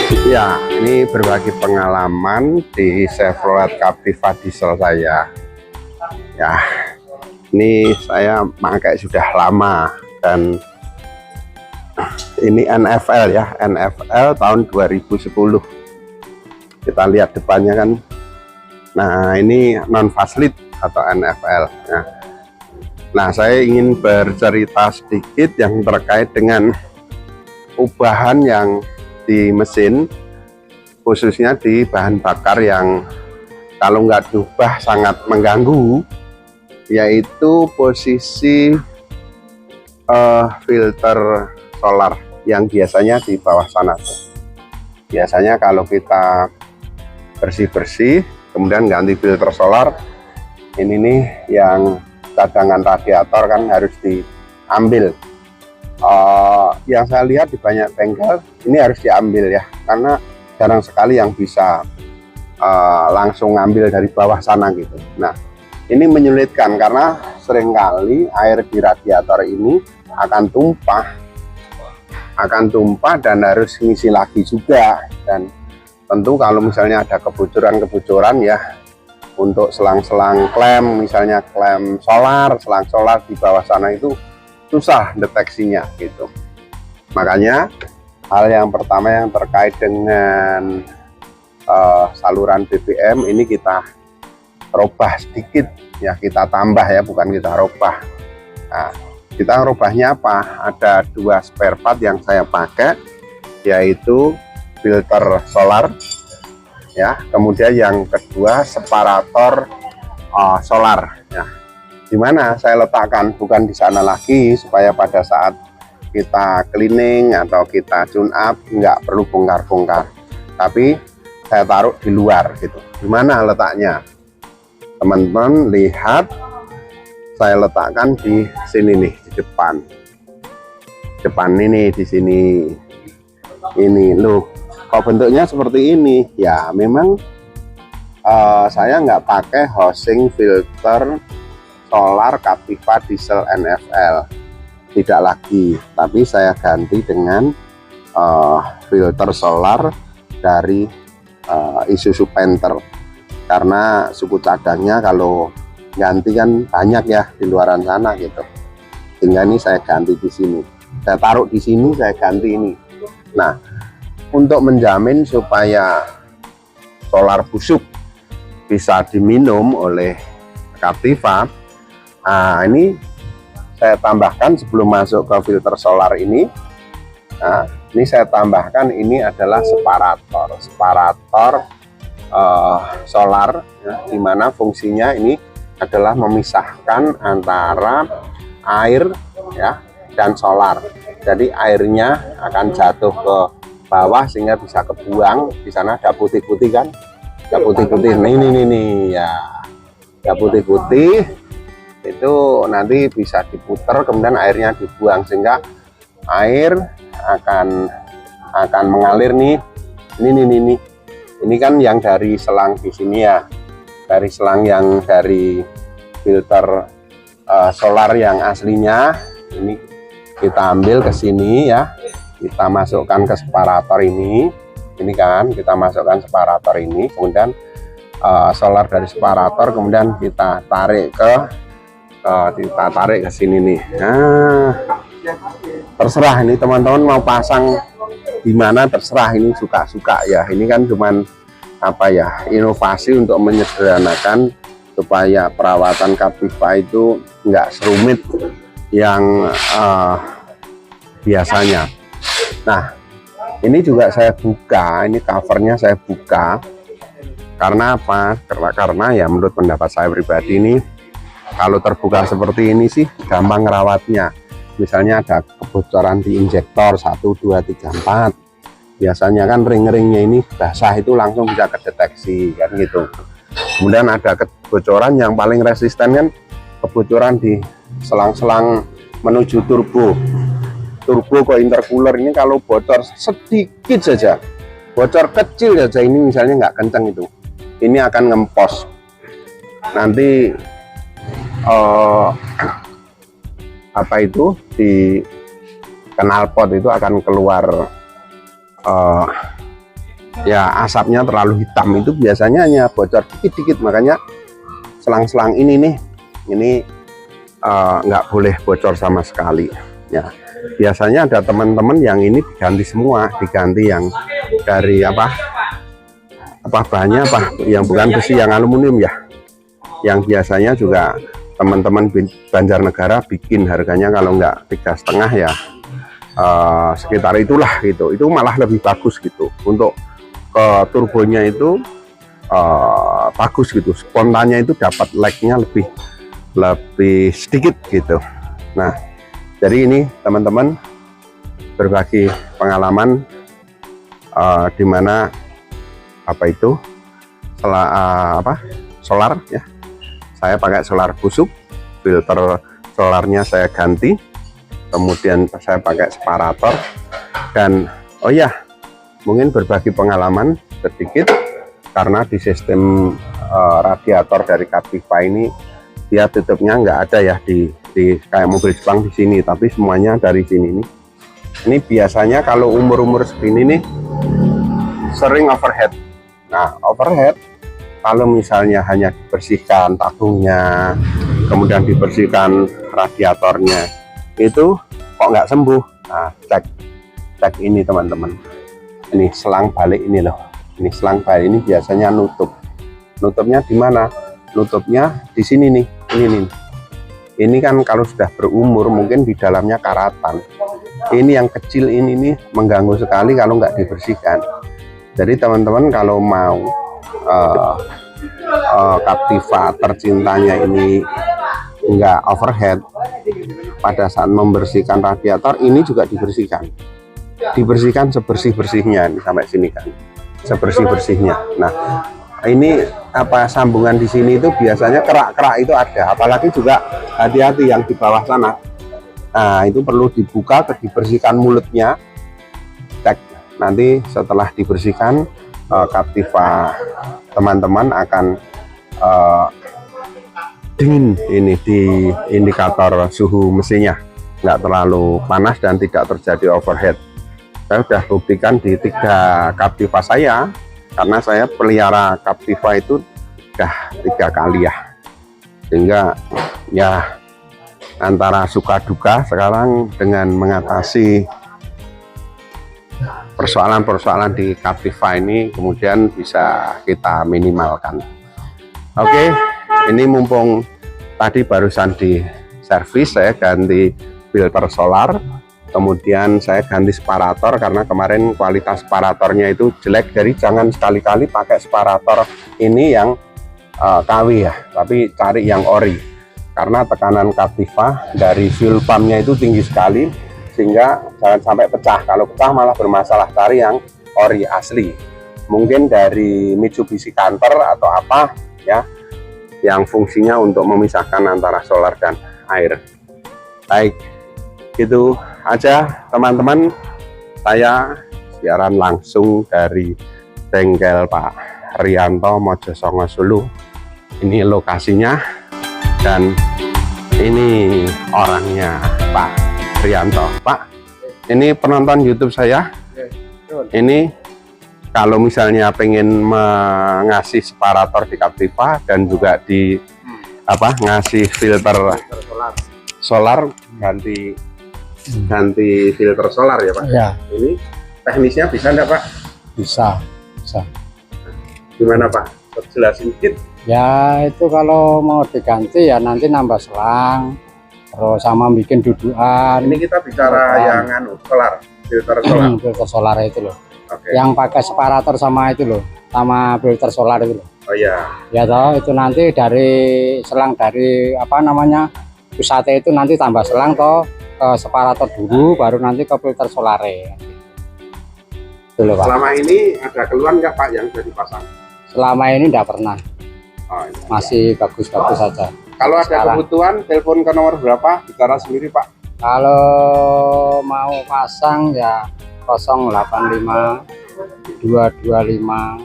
Ya, ini berbagi pengalaman di Chevrolet Captiva diesel saya. Ya, ini saya pakai sudah lama dan ini NFL ya, NFL tahun 2010. Kita lihat depannya kan. Nah, ini non facelift atau NFL. Nah, saya ingin bercerita sedikit yang terkait dengan ubahan yang di mesin, khususnya di bahan bakar yang kalau nggak diubah sangat mengganggu, yaitu posisi filter solar yang biasanya di bawah sana tuh. Biasanya kalau kita bersih-bersih kemudian ganti filter solar, ini nih yang cadangan radiator kan harus diambil. Yang saya lihat di banyak bengkel ini harus diambil ya, karena jarang sekali yang bisa langsung ngambil dari bawah sana gitu. Nah, ini menyulitkan karena seringkali air di radiator ini akan tumpah dan harus ngisi lagi juga. Dan tentu kalau misalnya ada kebocoran ya, untuk selang-selang klem, misalnya klem solar, selang solar di bawah sana itu susah deteksinya gitu. Makanya hal yang pertama yang terkait dengan saluran BBM ini kita robah sedikit ya, kita tambah ya, bukan kita robah. Nah, kita robahnya apa? Ada dua spare part yang saya pakai, yaitu filter solar ya, kemudian yang kedua separator solar ya. Dimana saya letakkan, bukan di sana lagi, supaya pada saat kita cleaning atau kita tune up nggak perlu bongkar-bongkar, tapi saya taruh di luar gitu. Dimana letaknya? Teman-teman lihat, saya letakkan di sini nih, di depan ini, di sini. Ini loh, kok bentuknya seperti ini ya. Memang saya nggak pakai housing filter solar Captiva diesel NFL, tidak lagi, tapi saya ganti dengan filter solar dari Isuzu Panther, karena suku cadangnya kalau ganti kan banyak ya di luaran sana gitu, sehingga ini saya ganti di sini, saya taruh di sini, saya ganti ini. Nah, untuk menjamin supaya solar busuk bisa diminum oleh Captiva, nah ini saya tambahkan sebelum masuk ke filter solar ini. Nah, ini saya tambahkan, ini adalah separator solar ya, dimana fungsinya ini adalah memisahkan antara air ya dan solar. Jadi airnya akan jatuh ke bawah sehingga bisa kebuang. Di sana ada putih-putih kan, ada putih-putih ini ya, ada putih-putih itu nanti bisa diputer, kemudian airnya dibuang, sehingga air akan mengalir nih. Ini kan yang dari selang di sini ya, dari selang yang dari filter solar yang aslinya, ini kita ambil ke sini ya, kita masukkan ke separator ini kan, kita masukkan separator ini, kemudian solar dari separator kemudian kita tarik ke sini nih. Nah, terserah ini teman-teman mau pasang di mana, terserah, ini suka-suka ya. Ini kan cuman apa ya, inovasi untuk menyederhanakan supaya perawatan Captiva itu nggak serumit yang biasanya. Nah, ini juga saya buka, ini covernya saya buka karena apa? Karena ya menurut pendapat saya pribadi ini, kalau terbuka seperti ini sih gampang ngerawatnya. Misalnya ada kebocoran di injektor 1, 2, 3, 4, biasanya kan ring-ringnya ini basah, itu langsung bisa kedeteksi kan gitu. Kemudian ada kebocoran yang paling resisten kan, kebocoran di selang-selang menuju turbo ke intercooler. Ini kalau bocor sedikit saja, bocor kecil saja, ini misalnya nggak kenceng, itu ini akan ngempos nanti apa itu di knalpot itu akan keluar ya asapnya terlalu hitam itu biasanya hanya bocor dikit-dikit, makanya selang-selang ini nih, ini nggak boleh bocor sama sekali ya. Biasanya ada teman-teman yang ini diganti semua, diganti yang dari apa bahannya yang bukan besi, yang aluminium ya, yang biasanya juga teman-teman Banjarnegara bikin harganya kalau nggak 3,5 ya sekitar itulah gitu. Itu malah lebih bagus gitu, untuk ke turbonya itu bagus gitu, spontannya itu dapat lag-nya lebih sedikit gitu. Nah, jadi ini teman-teman berbagi pengalaman dimana solar ya, saya pakai solar busuk, filter solarnya saya ganti, kemudian saya pakai separator. Dan oh ya, mungkin berbagi pengalaman sedikit, karena di sistem radiator dari Captiva ini dia tutupnya nggak ada ya di kayak mobil Jepang di sini, tapi semuanya dari sini nih. Ini biasanya kalau umur segini nih sering overhead. Nah, overhead kalau misalnya hanya dibersihkan tabungnya, kemudian dibersihkan radiatornya, itu kok nggak sembuh. Nah, cek ini teman-teman, ini selang balik ini loh, ini selang balik ini biasanya nutupnya di mana? Nutupnya di sini nih, ini kan kalau sudah berumur mungkin di dalamnya karatan. Ini yang kecil ini nih mengganggu sekali kalau nggak dibersihkan. Jadi teman-teman kalau mau Captiva tercintanya ini nggak overhead, pada saat membersihkan radiator ini juga dibersihkan sebersih-bersihnya sampai sini kan, sebersih-bersihnya. Nah, ini sambungan di sini itu biasanya kerak-kerak itu ada, apalagi juga hati-hati yang di bawah sana. Nah, itu perlu dibuka, dibersihkan mulutnya, cek. Nanti setelah dibersihkan, Captiva teman-teman akan dingin ini di indikator suhu mesinnya, nggak terlalu panas dan tidak terjadi overhead. Saya sudah buktikan di 3 Captiva saya, karena saya pelihara Captiva itu sudah 3 kali ya, sehingga ya antara suka duka sekarang dengan mengatasi persoalan-persoalan di Captiva ini kemudian bisa kita minimalkan. Oke, ini mumpung tadi barusan di servis, saya ganti filter solar, kemudian saya ganti separator karena kemarin kualitas separatornya itu jelek. Jadi jangan sekali-kali pakai separator ini yang KW ya, tapi cari yang ori, karena tekanan Captiva dari fuel pumpnya itu tinggi sekali, sehingga jangan sampai pecah. Kalau pecah malah bermasalah. Cari yang ori asli, mungkin dari Mitsubishi Canter atau apa ya, yang fungsinya untuk memisahkan antara solar dan air. Baik, itu aja teman-teman, saya siaran langsung dari bengkel Pak Rianto Mojosongo Solo. Ini lokasinya dan ini orangnya Pak Rianto. Pak, ini penonton YouTube saya. Ini kalau misalnya pengen mengasih separator di Captiva dan juga di ngasih filter solar, ganti filter solar ya Pak ya. Ini teknisnya bisa enggak Pak? Bisa. Gimana Pak? Jelasin dikit. Ya itu kalau mau diganti ya nanti nambah selang, terus sama bikin dudukan. Ini kita bicara yang solar, filter solar. Filter solar itu loh. Okay. Yang pakai separator sama itu loh, sama filter solar itu loh. Oh iya. Ya toh, itu nanti dari selang dari pusatnya itu nanti tambah selang toh ke separator dulu, baru nanti ke filter solarnya. Loh, Pak. Selama ini ada keluhan nggak Pak yang sudah dipasang? Selama ini enggak pernah. Oh, iya. Masih bagus-bagus saja. Kalau ada kebutuhan, telepon ke nomor berapa? Bicara sendiri Pak. Kalau mau pasang ya 085 225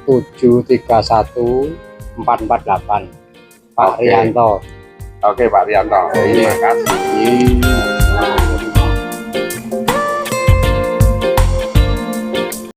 731 448 Pak Rianto. Oke Pak Rianto, terima kasih.